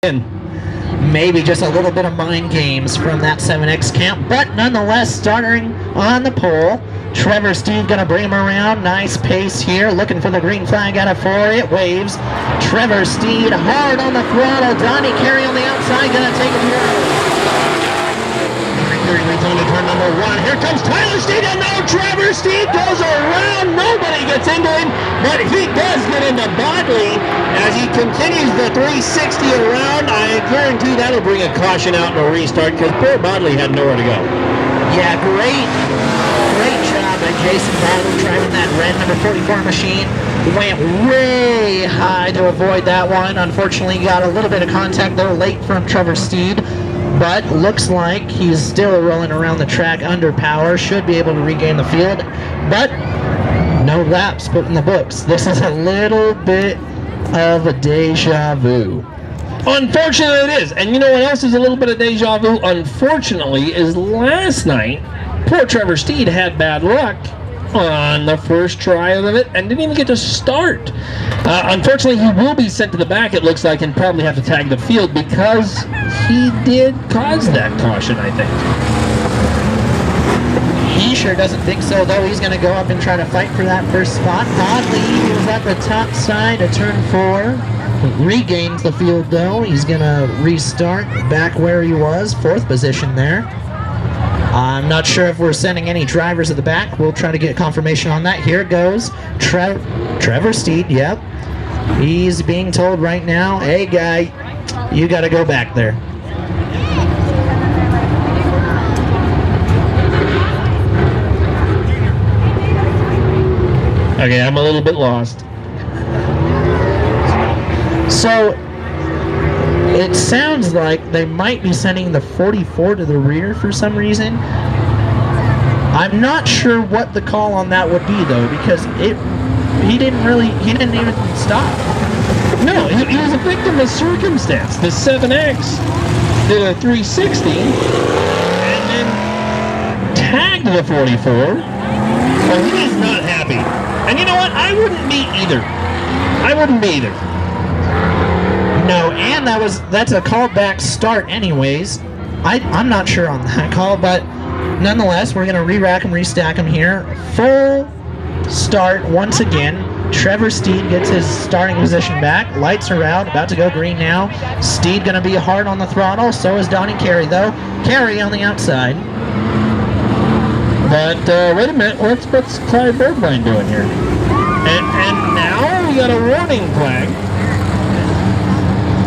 in. Maybe just a little bit of mind games from that 7X camp, but nonetheless, starting on the pole, Trevor Steed gonna bring him around. Nice pace here, looking for the green flag out of 4. It waves. Trevor Steed hard on the throttle. Donnie Carey on the outside, gonna take it here. Into turn number 1. Here comes Tyler Steed, and now Trevor Steed goes around. Nobody gets into him, but he does get into Bodley as he continues the 360 around. I guarantee that'll bring a caution out and a restart because poor Bodley had nowhere to go. Yeah, great job by Jason Bodley driving that red number 44 machine. Went way high to avoid that one. Unfortunately, got a little bit of contact there late from Trevor Steed. But looks like he's still rolling around the track under power, should be able to regain the field, but no laps put in the books. This is a little bit of a deja vu. Unfortunately it is, and you know what else is a little bit of deja vu, unfortunately, is last night, poor Trevor Steed had bad luck on the first try of it and didn't even get to start. Unfortunately, he will be sent to the back, it looks like, and probably have to tag the field because he did cause that caution, I think. He sure doesn't think so, though. He's going to go up and try to fight for that first spot. Bodley was at the top side of turn 4. Regains the field, though. He's going to restart back where he was, 4th position there. I'm not sure if we're sending any drivers at the back. We'll try to get confirmation on that. Here goes Trevor Steed, yep. He's being told right now, hey, guy, you got to go back there. Okay, I'm a little bit lost. So, it sounds like they might be sending the 44 to the rear for some reason. I'm not sure what the call on that would be, though, because he didn't even stop. No, he was a victim of circumstance. The 7X did a 360 and then tagged the 44. So he is not happy. And you know what? I wouldn't be either. No, and that's a callback start anyways. I'm not sure on that call, but nonetheless, we're going to re-rack and restack them here. Full start once again. Trevor Steed gets his starting position back. Lights are out, about to go green now. Steed going to be hard on the throttle. So is Donnie Carey, though. Carey on the outside. But wait a minute, what's Clyde Birdline doing here? And now we got a warning flag.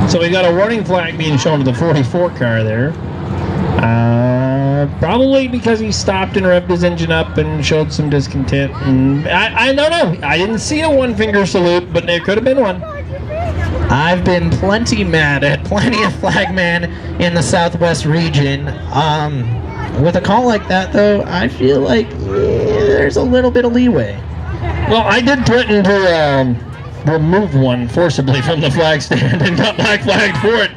So we got a warning flag being shown to the 44 car there. Probably because he stopped and revved his engine up and showed some discontent. And I don't know. I didn't see a one-finger salute, but there could have been one. I've been plenty mad at plenty of flagmen in the Southwest region. With a call like that, though, I feel like there's a little bit of leeway. Well, I did threaten to remove one forcibly from the flag stand and got black flagged for it.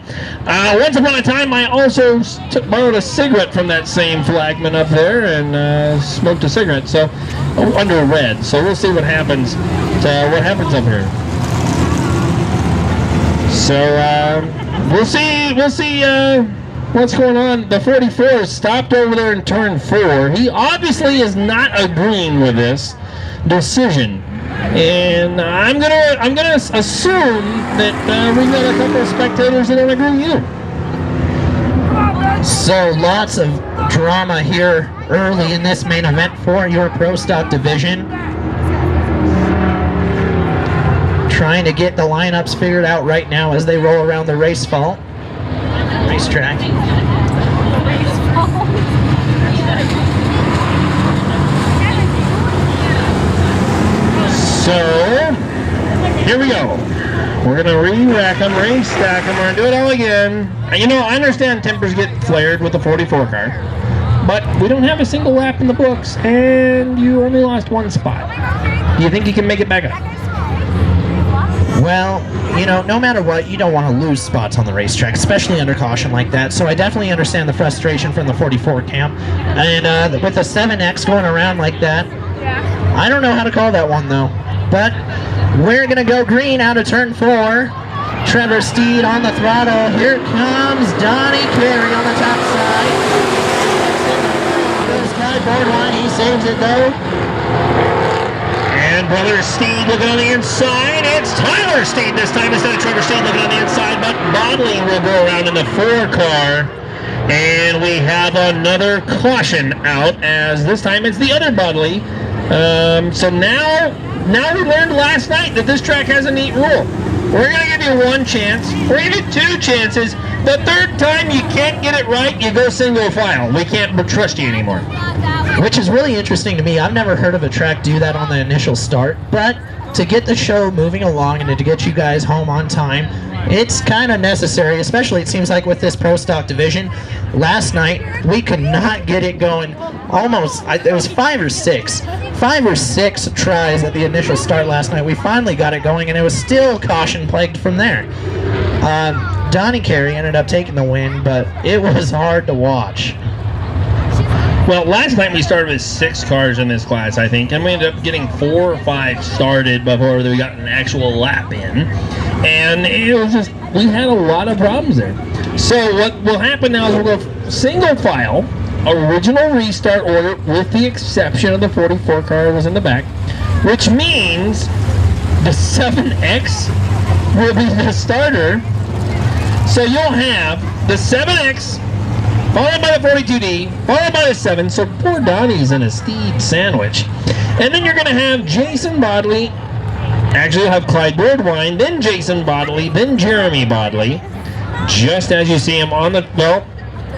Once upon a time, I also borrowed a cigarette from that same flagman up there and smoked a cigarette. So under red. So we'll see what happens. What happens up here? So we'll see. What's going on? The 44 stopped over there in turn 4. He obviously is not agreeing with this decision. And I'm gonna assume that we've got a couple of spectators that don't agree either. So lots of drama here early in this main event for your Pro Stock division. Trying to get the lineups figured out right now as they roll around the racetrack. So, here we go. We're going to re-rack them, re-stack them, we're going to do it all again. And you know, I understand tempers get flared with the 44 car, but we don't have a single lap in the books, and you only lost one spot. Do you think you can make it back up? Well, you know, no matter what, you don't want to lose spots on the racetrack, especially under caution like that. So I definitely understand the frustration from the 44 camp. And with the 7X going around like that, I don't know how to call that one, though. But we're going to go green out of turn 4. Trevor Steed on the throttle. Here comes Donnie Carey on the top side. Goes Clyde Boardwine. He saves it though. And brother Steed looking on the inside. It's Tyler Steed this time instead of Trevor Steed looking on the inside, but Bodley will go around in the 4 car. And we have another caution out, as this time it's the other Bodley. So now we learned last night that this track has a neat rule. We're going to give you 1 chance. We're going to give you 2 chances. The 3rd time you can't get it right, you go single file. We can't trust you anymore. Which is really interesting to me. I've never heard of a track do that on the initial start, but to get the show moving along and to get you guys home on time, it's kind of necessary, especially it seems like with this Pro Stock division. Last night, we could not get it going. It was 5 or 6 tries at the initial start last night. We finally got it going, and it was still caution plagued from there. Donnie Carey ended up taking the win, but it was hard to watch. Well, last night we started with 6 cars in this class, I think, and we ended up getting 4 or 5 started before we got an actual lap in. And it was just, we had a lot of problems there. So what will happen now is we'll go single file, original restart order, with the exception of the 44 car that was in the back, which means the 7X will be the starter. So you'll have the 7X, followed by the 42D, followed by the 7, so poor Donnie's in a Steed sandwich. And then you're going to have Jason Bodley, actually you'll have Clyde Boardwine, then Jason Bodley, then Jeremy Bodley, just as you see him on the,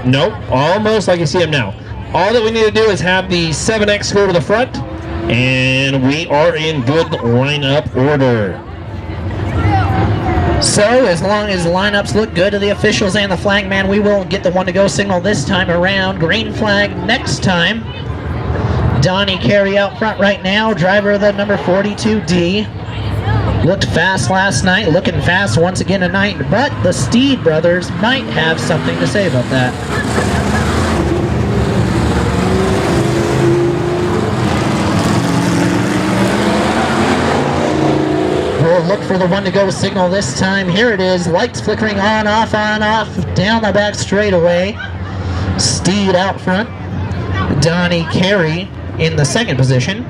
nope, almost like you see him now. All that we need to do is have the 7X go to the front, and we are in good lineup order. So, as long as the lineups look good to the officials and the flagman, we will get the 1-to-go signal this time around. Green flag next time. Donnie Carey out front right now, driver of the number 42D. Looked fast last night, looking fast once again tonight, but the Steed brothers might have something to say about that. Look for the 1-to-go signal this time. Here it is. Lights flickering on, off, down the back straightaway. Steed out front. Donnie Carey in the 2nd position.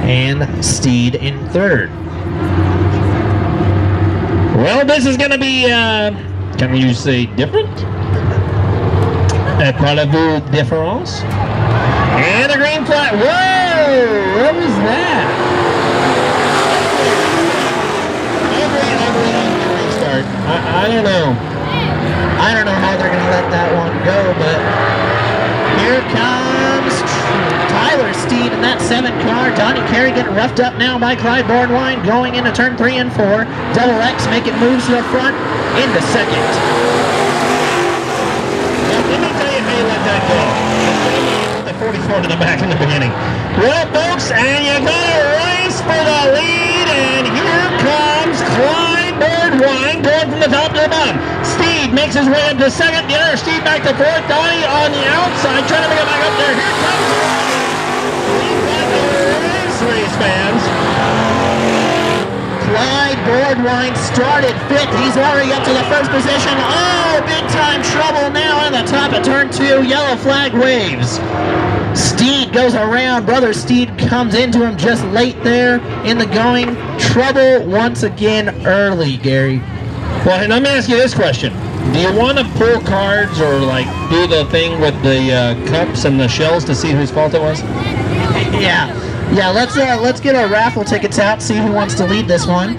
And Steed in 3rd. Well, this is going to be, can you say different? Parlez-vous différence? And a green flag. Whoa! What was that? I don't know. I don't know how they're going to let that one go, but here comes Tyler Steed in that 7 car. Donnie Carey getting roughed up now by Clyde Boardwine, going into turn 3 and 4. Double X making moves to the front into 2nd. Well, let me tell you how you let that go. The 44 to the back in the beginning. Well, folks, and you got a race for the lead, and here comes Clyde Boardwine going from the top to the bottom. Steed makes his way up to 2nd, the other Steed back to 4th, Donnie on the outside trying to make it back up there. Here comes race fans. Clyde Boardwine started 5th. He's already up to the 1st position. Oh, big time trouble now on the top of turn 2. Yellow flag waves. Steed goes around. Brother Steed comes into him just late there in the going. Trouble once again early, Gary. Well, and let me ask you this question. Do you want to pull cards or like do the thing with the cups and the shells to see whose fault it was? Yeah. Let's get our raffle tickets out. See who wants to lead this one.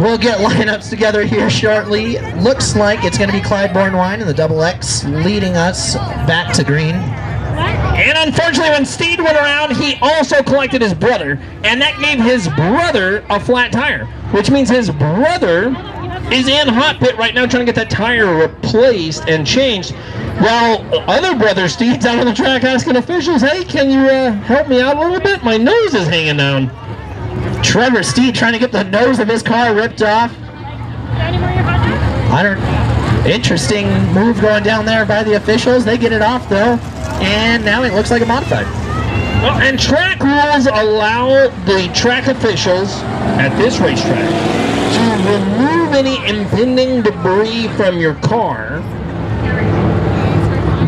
We'll get lineups together here shortly. Looks like it's going to be Clyde Boardwine and the Double X leading us back to green. And unfortunately, when Steed went around, he also collected his brother, and that gave his brother a flat tire, which means his brother is in hot pit right now trying to get that tire replaced and changed, while other brother Steed's out on the track asking officials, hey, can you help me out a little bit? My nose is hanging down. Trevor Steed trying to get the nose of his car ripped off. Interesting move going down there by the officials. They get it off though, and now it looks like a modified. Well, and track rules allow the track officials at this racetrack to remove any impending debris from your car.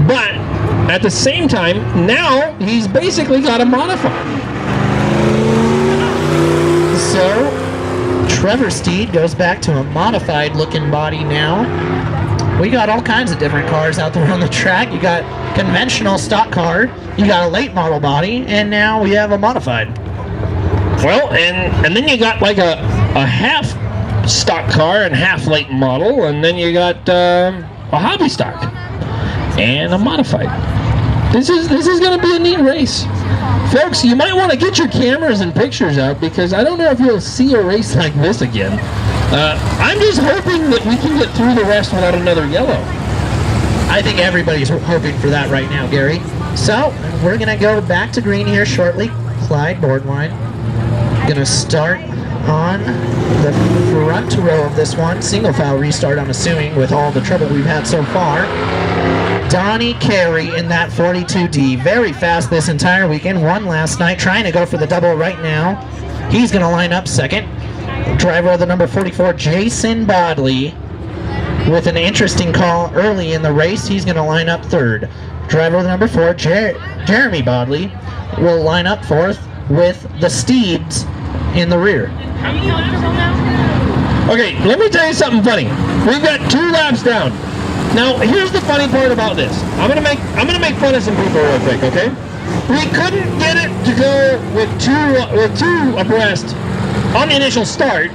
But at the same time, now he's basically got a modified. So, Trevor Steed goes back to a modified looking body now. We got all kinds of different cars out there on the track. You got conventional stock car, you got a late model body, and now we have a modified. Well, and then you got like a half stock car and half late model, and then you got a hobby stock and a modified. This is going to be a neat race. Folks, you might want to get your cameras and pictures out because I don't know if you'll see a race like this again. I'm just hoping that we can get through the rest without another yellow. I think everybody's hoping for that right now, Gary. So, we're going to go back to green here shortly. Clyde Boardwine going to start on the front row of this one. Single foul restart, I'm assuming, with all the trouble we've had so far. Donnie Carey in that 42D. Very fast this entire weekend. Won last night. Trying to go for the double right now. He's going to line up second. Driver of the number 44, Jason Bodley, with an interesting call early in the race. He's going to line up third. Driver of the number 4, Jeremy Bodley, will line up fourth with the Steeds in the rear. Okay, let me tell you something funny. We've got 2 laps down. Now, here's the funny part about this. I'm gonna make fun of some people real quick, okay? We couldn't get it to go with two abreast on the initial start,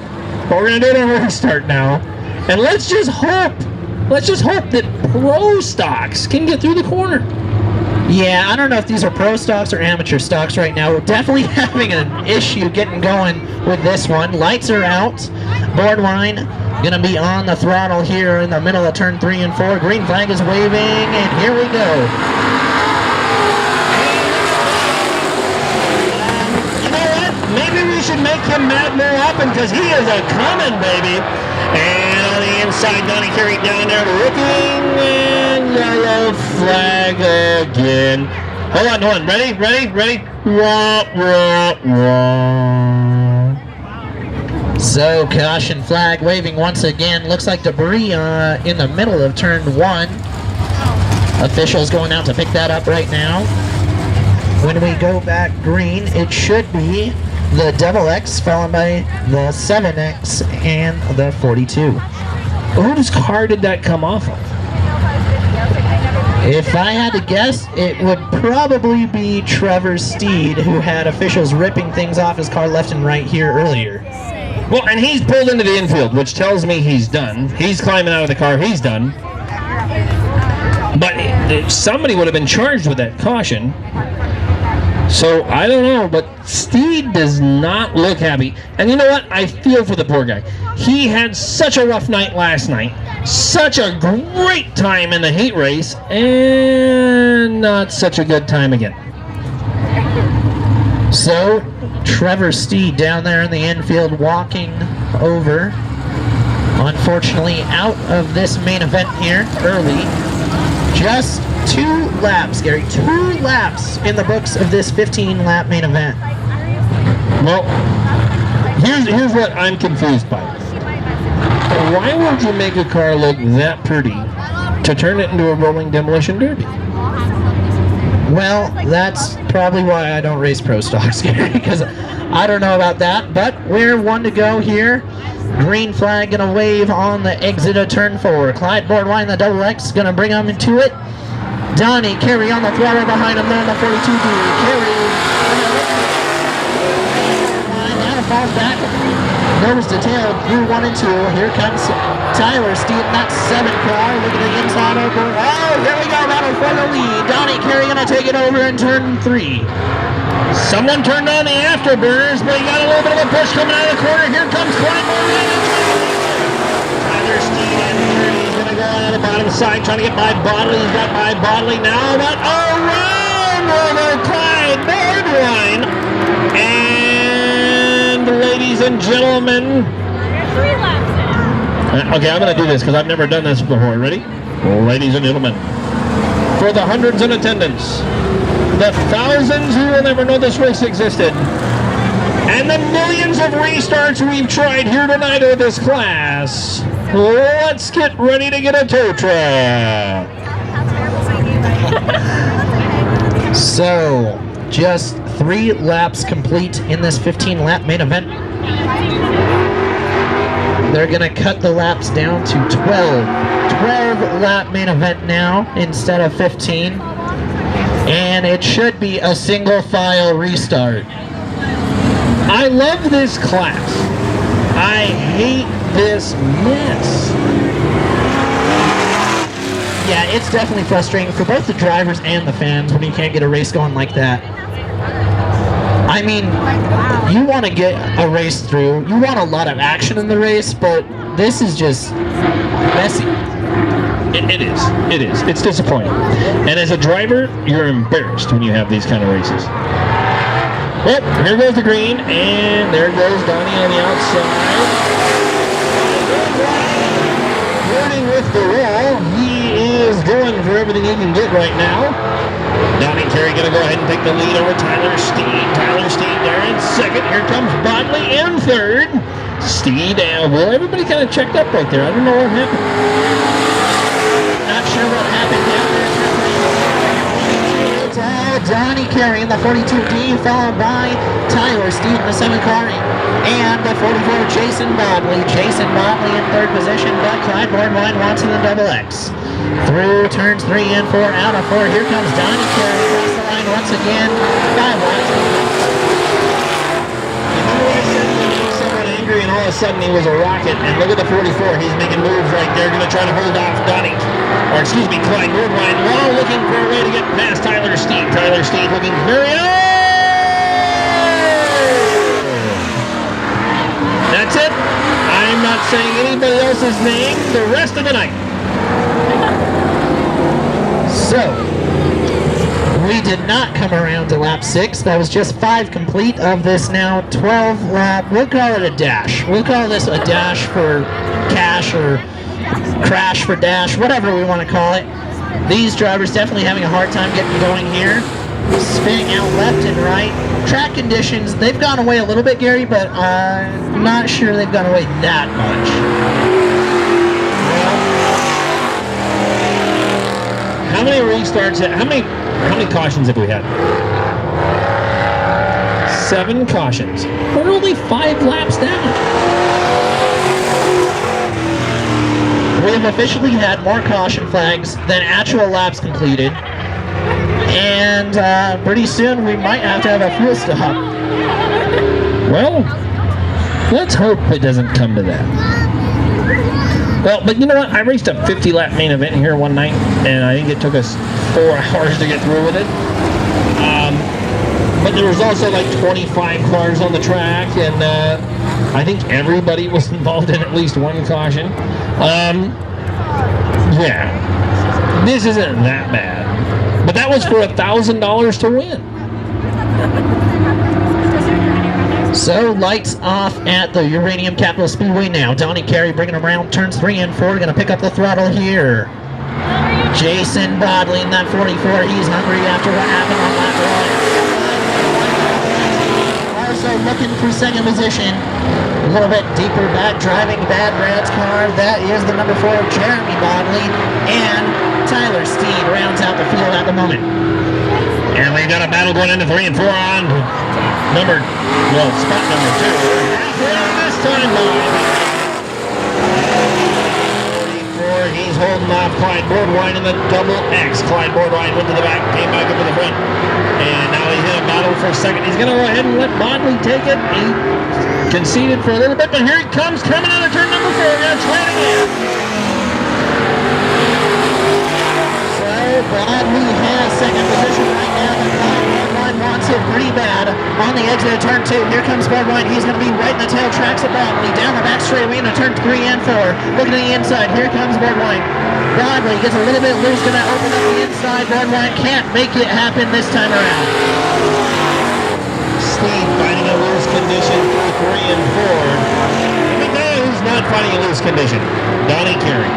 but we're gonna do it on a restart now. And let's just hope that pro stocks can get through the corner. Yeah, I don't know if these are pro stocks or amateur stocks right now. We're definitely having an issue getting going with this one. Lights are out. Boardwine gonna be on the throttle here in the middle of turn 3 and 4. Green flag is waving, and here we go. You know what? Maybe we should make him mad more often because he is a coming, baby. And on the inside, Donnie Carey down there looking, and yellow flag again. Hold on. Ready? Wah, wah, wah. So, caution flag waving once again. Looks like debris in the middle of turn 1. Officials going out to pick that up right now. When we go back green, it should be the double X followed by the 7X and the 42. Whose car did that come off of? If I had to guess, it would probably be Trevor Steed, who had officials ripping things off his car left and right here earlier. Well, and he's pulled into the infield, which tells me he's done. He's climbing out of the car, he's done. But somebody would have been charged with that caution. So, I don't know, but Steed does not look happy. And you know what? I feel for the poor guy. He had such a rough night last night. Such a great time in the heat race. And not such a good time again. So, Trevor Steed down there in the infield walking over. Unfortunately, out of this main event here early. Just 2 laps, Gary. 2 laps in the books of this 15-lap main event. Well, here's what I'm confused by. Why would you make a car look that pretty to turn it into a rolling demolition derby? Well, that's probably why I don't race pro stocks, Gary, because I don't know about that, but we're 1 to go here. Green flag gonna wave on the exit of turn 4. Clyde Boardwine, the double X, gonna bring him into it. Donnie Carey on the throttle behind him there in the 42D. Carey now falls back, nose to tail, through 1 and 2. Here comes Tyler Steed in that 7 car. Look at the inside over. Oh, here we go, battle for the lead. Donnie Carey gonna take it over in turn 3. Someone turned on the afterburners, but he got a little bit of a push coming out of the corner. Here comes Clyde Boardwine. Tyler Steed in here. He's going to go on the bottom side, trying to get by Bodley. He's got by Bodley now, but around over Clyde Boardwine. And ladies and gentlemen. Okay, I'm going to do this because I've never done this before. Ready? Ladies and gentlemen, for the hundreds in attendance, the thousands who will never know this race existed, And the millions of restarts we've tried here tonight of this class. Let's get ready to get a tow truck. So, just 3 laps complete in this 15-lap main event. They're going to cut the laps down to 12. 12-lap main event now instead of 15. And it should be a single-file restart. I love this class. I hate this mess. Yeah, it's definitely frustrating for both the drivers and the fans when you can't get a race going like that. I mean, you want to get a race through. You want a lot of action in the race, but this is just messy. It is. It is. It's disappointing. And as a driver, you're embarrassed when you have these kind of races. Well, here goes the green, and there goes Donnie on the outside. Flirting with the wall. He is going for everything he can get right now. Donnie Carey going to go ahead and take the lead over Tyler Steed. Tyler Steed there in second. Here comes Bodley in third. Steed, well, everybody kind of checked up right there. I don't know what happened. Not sure what happened down there. It's Donnie Carey in the 42D, followed by Tyler Steed in the 7 car, and the 44 Jason Bodley. Jason Bodley in third position, but Clyde Boardwine wants in the double X. Through turns 3 and 4, out of 4. Here comes Donnie Carey across the line once again. Angry, and all of a sudden he was a rocket. And look at the 44. He's making moves right there, going to try to hold off Donnie, or excuse me, Clyde Boardwine, while looking for a way to get past Tyler Steed. Tyler Steed looking very. That's it. I'm not saying anybody else's name the rest of the night. So, we did not come around to lap 6. That was just 5 complete of this now 12 lap. We'll call it a dash. We'll call this a dash for cash or crash for dash, whatever we want to call it. These drivers definitely having a hard time getting going here. Spinning out left and right. Track conditions, they've gone away a little bit, Gary, but I'm not sure they've gone away that much. How many restarts? How many cautions have we had? 7 cautions. We're only 5 laps down. We have officially had more caution flags than actual laps completed, and pretty soon we might have to have a fuel stop. Well, let's hope it doesn't come to that. Well, but you know what? I raced a 50-lap main event here one night, and I think it took us 4 hours to get through with it. But there was also like 25 cars on the track, and I think everybody was involved in at least 1 caution. Yeah, this isn't that bad. But that was for $1,000 to win. So, lights off at the Uranium Capital Speedway now. Donnie Carey bringing around turns 3 and 4. Going to pick up the throttle here. Jason Bodley in that 44. He's hungry after what happened on lap 1. Also looking for second position. A little bit deeper back, driving Bad Brad's car. That is the number 4, Jeremy Bodley. And Tyler Steed rounds out the field at the moment. And we've got a battle going into 3 and 4 on spot number 2. This time, 44, he's holding off Clyde Boardwine in the double X. Clyde Boardwine went to the back, came back up to the front, and now he's in a battle for second. He's going to go ahead and let Bodley take it. He conceded for a little bit, but here he comes, coming out of turn number 4. That's right again. Bodley has second position right now. Boardwine wants it pretty bad. On the exit of turn 2, here comes Boardwine. He's going to be right in the tail tracks of Bodley. Down the back straightaway into turn 3 and 4. Looking at the inside, here comes Boardwine. Bodley gets a little bit loose, going to open up the inside. Boardwine can't make it happen this time around. Steed finding a loose condition for 3 and 4. The guy who's not finding a loose condition, Donnie Carey.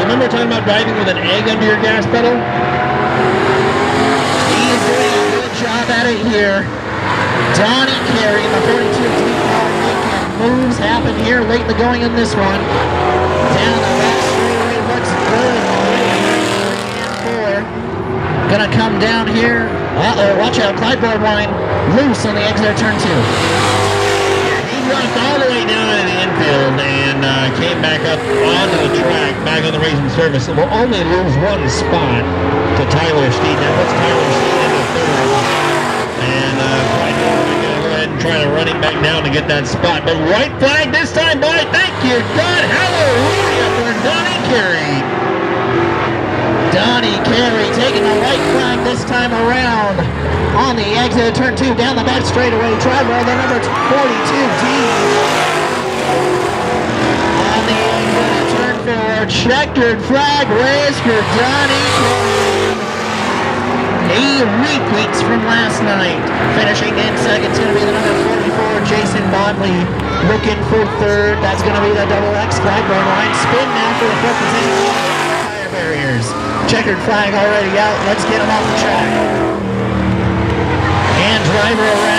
You remember talking about driving with an egg under your gas pedal? He's doing a good job at it here. Donnie Carey, the 42 deep car, making moves happen here late in the going in this one. Down the back straightaway, looks good. 3 and 4. Gonna come down here. Uh-oh, watch out, Clyde Broadwine loose on the exit of turn 2. He dropped all the way down in the infield and came back up onto the track, back on the racing surface. It will only lose 1 spot to Tyler Steed. That puts Tyler Steed into 3rd. And Clyde Broadwine going to go ahead and try to run him back down to get that spot. But white flag this time, boy. Thank you, God. Hallelujah for Donnie Carey. Donnie Carey taking the white flag this time around on the exit of turn 2 down the back straightaway. Driver of the number 42D. On the exit of turn 4, checkered flag race for Donnie Carey. He repeats from last night. Finishing in second is going to be the number 44, Jason Bodley. Looking for 3rd. That's going to be the double X Clyde Broadwine. Spin now for the 4th position. Tire barriers. Checkered flag already out. Let's get him off the track. And driver around.